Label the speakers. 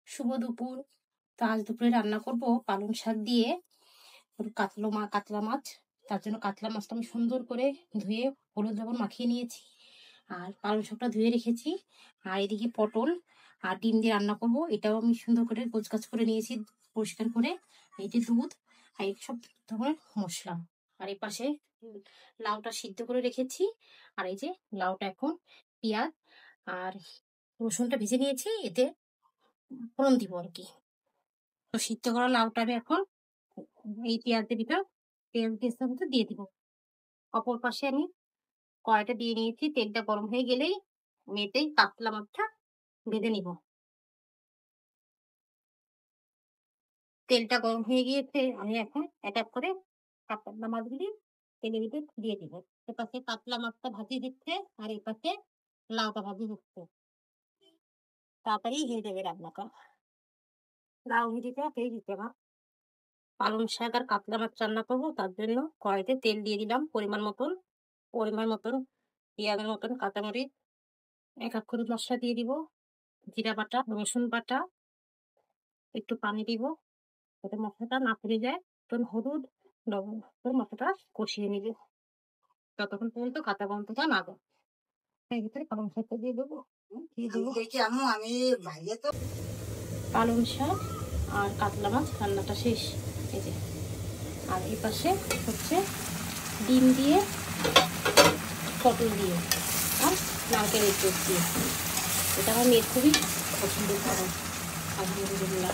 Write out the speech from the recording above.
Speaker 1: শুভ দুপুর। তো আজ দুপুরে রান্না করব পালং শাক দিয়ে কাতলা মাছ। তার জন্য কাতলা মাছটা আমি সুন্দর করে ধুয়ে হলুদ লবণ মাখিয়ে নিয়েছি, আর পালং শাকটা ধুয়ে রেখেছি। আর এদিকে পটল আর ডিম দিয়ে রান্না করব, এটাও আমি সুন্দর করে গোছগাছ করে নিয়েছি পরিষ্কার করে। এই যে দুধ আর এই সব ধরনের মশলা। আর এই পাশে লাউটা সিদ্ধ করে রেখেছি। আর এই যে লাউটা এখন পেঁয়াজ আর রসুনটা ভেজে নিয়েছি, এতে ফোড়ন দিব আর কি। তো সিদ্ধ করা লাউটা আমি এখন এই পেঁয়াজের ভিতর পেঁয়াজের মধ্যে দিয়ে দিব। অপর পাশে আমি কড়াইটা দিয়ে নিয়েছি, তেলটা গরম হয়ে গেলেই আমি এতেই কাতলা মাছটা ভেজে নিব। তেলটা গরম হয়ে গিয়েছে, আমি এখন এক এক করে কাতলা মাছগুলি তেলের ভিতর দিয়ে দিব। এপাশে কাতলা মাছটা ভাজি দিচ্ছে আর এপাশে লাউটা ভাজি দিচ্ছে। তাড়াতাড়ি হয়ে যাবে রান্নাটা। লাউ ভেজিটা হয়ে দিতে আমার। পালং শাক আর কাতলা মাছ রান্না করবো, তার জন্য কড়াইতে তেল দিয়ে দিলাম পরিমাণ মতন পেঁয়াজের মতন কাঁচামরিচ, এক এক করে মশলা দিয়ে দিব, জিরা বাটা, রসুন বাটা, একটু পানি দিব যাতে মশলাটা না পুড়ে যায়। তখন হলুদ লবণ মশলাটা কষিয়ে নিবে ততক্ষণ পর্যন্ত কাঁচা গন্ধটা না যায়। এর ভিতরে পালং শাকটা দিয়ে দেবো। পালং শাক আর কাতলা মাছ রান্নাটা শেষ। এই যে, আর এই পাশে হচ্ছে ডিম দিয়ে, পটল দিয়ে আর নারকেলের দুধ দিয়ে। এটা আমার মেয়ের খুবই পছন্দের খাবার। আলহামদুলিল্লাহ।